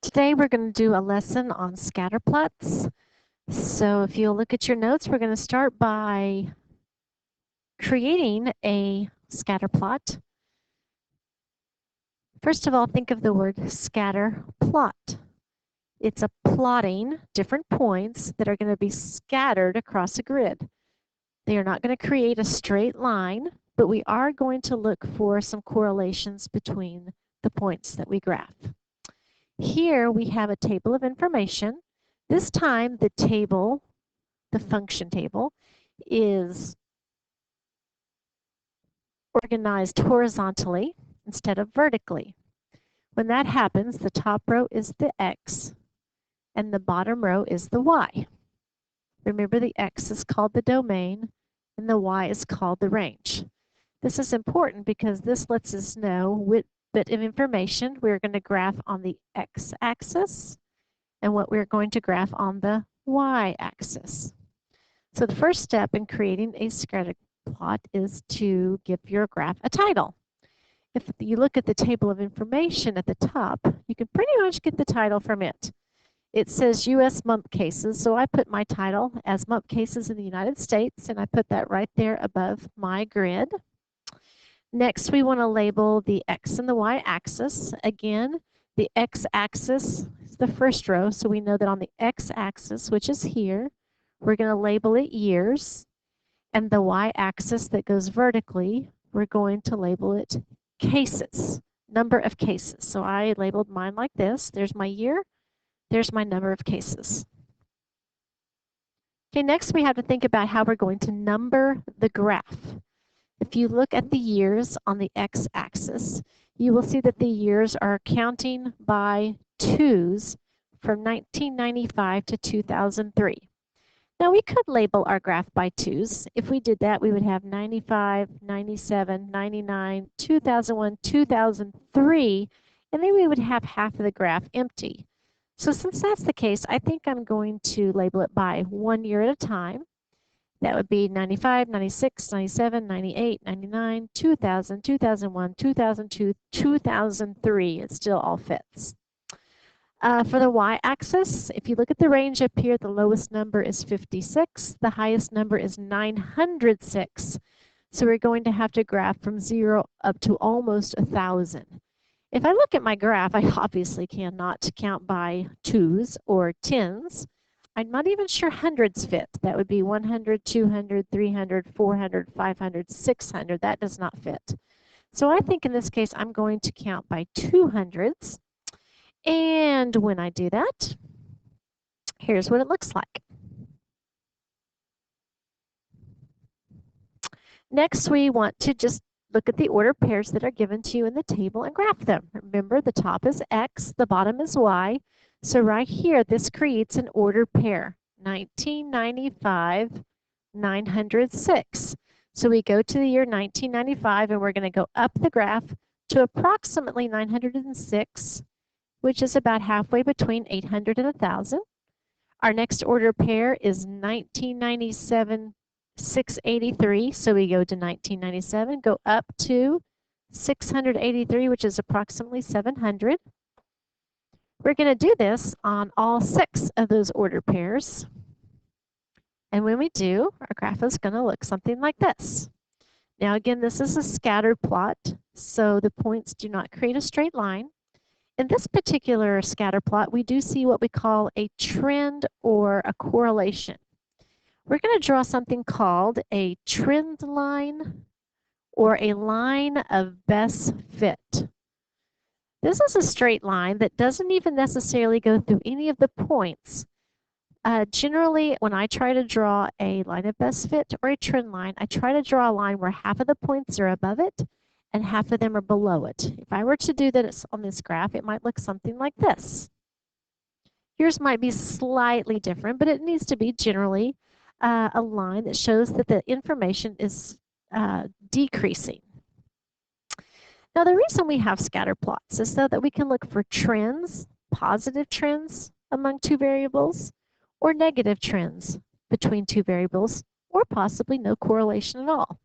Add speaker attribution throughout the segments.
Speaker 1: Today we're going to do a lesson on scatterplots. So if you'll look at your notes, we're going to start by creating a scatterplot. First of all, think of the word scatterplot. It's a plotting different points that are going to be scattered across a grid. They are not going to create a straight line, but we are going to look for some correlations between the points that we graph. Here we have a table of information. This time the table, the function table, is organized horizontally instead of vertically. When that happens, the top row is the X and the bottom row is the Y. Remember, the X is called the domain and the Y is called the range. This is important because this lets us know what bit of information we're going to graph on the X-axis and what we're going to graph on the Y-axis. So the first step in creating a scatterplot is to give your graph a title. If you look at the table of information at the top, you can pretty much get the title from it. It says U.S. month cases, so I put my title as month cases in the United States, and I put that right there above my grid. Next, we want to label the X and the Y axis. Again, the X axis is the first row, so we know that on the X axis, which is here, we're going to label it years, and the Y axis that goes vertically, we're going to label it cases, number of cases. So I labeled mine like this. There's my year, there's my number of cases. Okay, next we have to think about how we're going to number the graph. If you look at the years on the X-axis, you will see that the years are counting by twos from 1995 to 2003. Now we could label our graph by twos. If we did that, we would have 95, 97, 99, 2001, 2003, and then we would have half of the graph empty. So since that's the case, I think I'm going to label it by 1 year at a time. That would be 95, 96, 97, 98, 99, 2000, 2001, 2002, 2003. It still all fits. For the y-axis, if you look at the range up here, the lowest number is 56. The highest number is 906. So we're going to have to graph from 0 up to almost 1,000. If I look at my graph, I obviously cannot count by twos or tens. I'm not even sure hundreds fit. That would be 100, 200, 300, 400, 500, 600. That does not fit. So I think in this case, I'm going to count by 200s. And when I do that, here's what it looks like. Next, we want to just look at the order pairs that are given to you in the table and graph them. Remember, the top is X, the bottom is Y. So right here, this creates an order pair, 1995, 906. So we go to the year 1995, and we're going to go up the graph to approximately 906, which is about halfway between 800 and 1,000. Our next order pair is 1997, 683. So we go to 1997, go up to 683, which is approximately 700. We're going to do this on all 6 of those order pairs. And when we do, our graph is going to look something like this. Now again, this is a scatter plot, so the points do not create a straight line. In this particular scatter plot, we do see what we call a trend or a correlation. We're going to draw something called a trend line or a line of best fit. This is a straight line that doesn't even necessarily go through any of the points. Generally, when I try to draw a line of best fit or a trend line, I try to draw a line where half of the points are above it and half of them are below it. If I were to do that on this graph, it might look something like this. Yours might be slightly different, but it needs to be generally a line that shows that the information is decreasing. Now, the reason we have scatter plots is so that we can look for trends, positive trends among 2 variables, or negative trends between 2 variables, or possibly no correlation at all.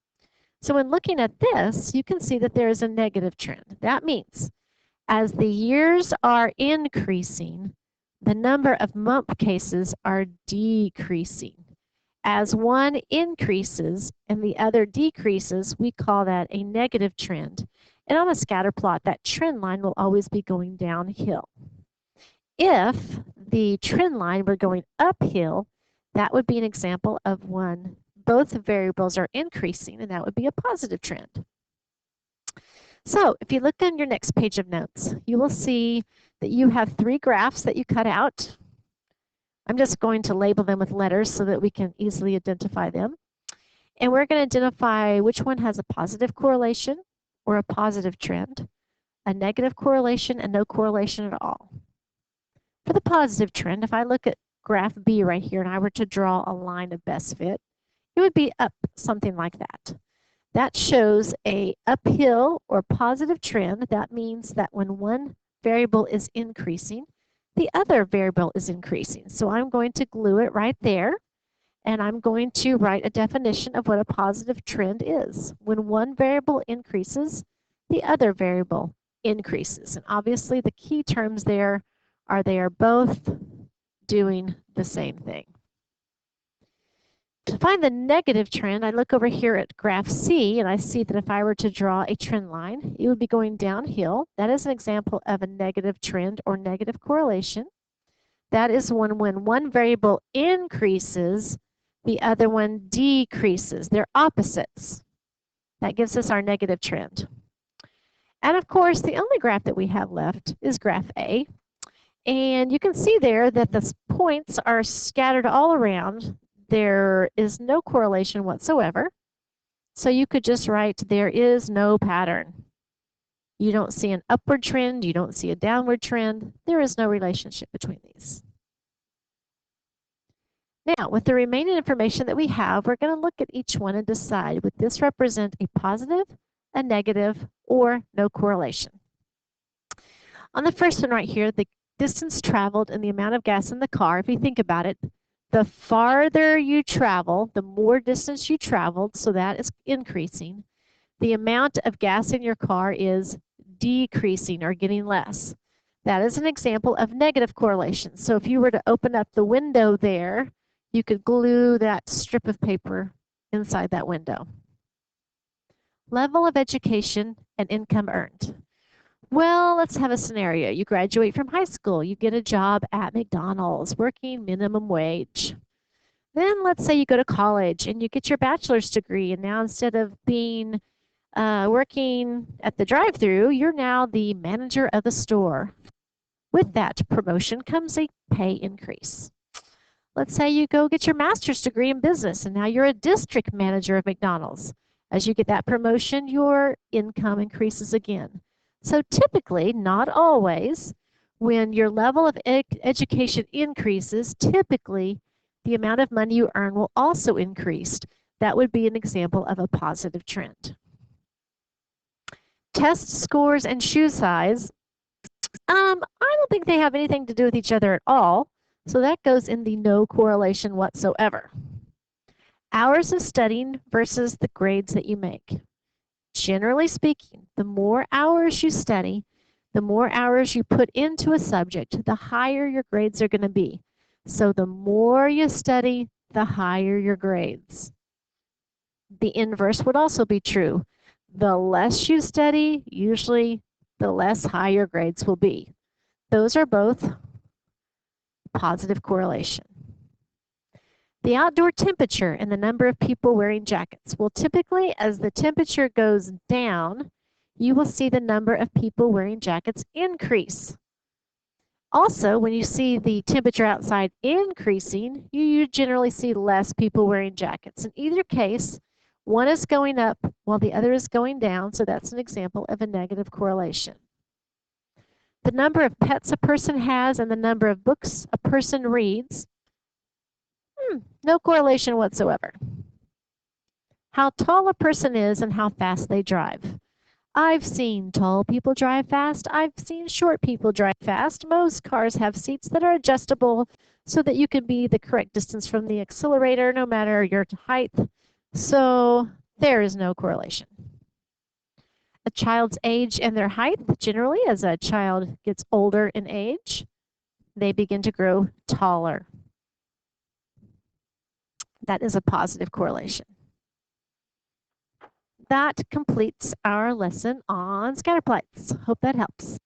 Speaker 1: So when looking at this, you can see that there is a negative trend. That means As the years are increasing, the number of month cases are decreasing. As one increases and the other decreases, we call that a negative trend. And on a scatter plot, that trend line will always be going downhill. If the trend line were going uphill, that would be an example of when both variables are increasing, and that would be a positive trend. So if you look on your next page of notes, you will see that you have 3 graphs that you cut out. I'm just going to label them with letters so that we can easily identify them. And we're going to identify which one has a positive correlation or a positive trend, a negative correlation, and no correlation at all. For the positive trend, if I look at graph B right here and I were to draw a line of best fit, it would be up something like that. That shows a uphill or positive trend. That means that when one variable is increasing, the other variable is increasing. So I'm going to glue it right there, and I'm going to write a definition of what a positive trend is. When one variable increases, the other variable increases. And obviously the key terms there are they are both doing the same thing. To find the negative trend, I look over here at graph C, and I see that if I were to draw a trend line, it would be going downhill. That is an example of a negative trend or negative correlation. That is when one variable increases, the other one decreases. They're opposites. That gives us our negative trend. And of course, the only graph that we have left is graph A. And you can see there that the points are scattered all around. There is no correlation whatsoever. So you could just write, there is no pattern. You don't see an upward trend. You don't see a downward trend. There is no relationship between these. Now, with the remaining information that we have, we're going to look at each one and decide, would this represent a positive, a negative, or no correlation? On the first one right here, the distance traveled and the amount of gas in the car, if you think about it, the farther you travel, the more distance you traveled, so that is increasing. The amount of gas in your car is decreasing or getting less. That is an example of negative correlation. So if you were to open up the window there, you could glue that strip of paper inside that window. Level of education and income earned. Well, let's have a scenario. You graduate from high school. You get a job at McDonald's working minimum wage. Then let's say you go to college and you get your bachelor's degree, and now instead of being working at the drive-thru, you're now the manager of the store. With that promotion comes a pay increase. Let's say you go get your master's degree in business, and now you're a district manager of McDonald's. As you get that promotion, your income increases again. So typically, not always, when your level of education increases, typically the amount of money you earn will also increase. That would be an example of a positive trend. Test scores and shoe size. I don't think they have anything to do with each other at all. So that goes in the no correlation whatsoever. Hours of studying versus the grades that you make. Generally speaking, the more hours you study, the more hours you put into a subject, the higher your grades are going to be. So the more you study, the higher your grades. The inverse would also be true. The less you study, usually the less high your grades will be. Those are both positive correlation. The outdoor temperature and the number of people wearing jackets. Well, typically, as the temperature goes down, you will see the number of people wearing jackets increase. Also, when you see the temperature outside increasing, you generally see less people wearing jackets. In either case, one is going up while the other is going down, so that's an example of a negative correlation. The number of pets a person has and the number of books a person reads. No correlation whatsoever. How tall a person is and how fast they drive. I've seen tall people drive fast. I've seen short people drive fast. Most cars have seats that are adjustable so that you can be the correct distance from the accelerator no matter your height. So there is no correlation. a child's age and their height. Generally, as a child gets older in age, they begin to grow taller. That is a positive correlation. That completes our lesson on scatterplots. Hope that helps.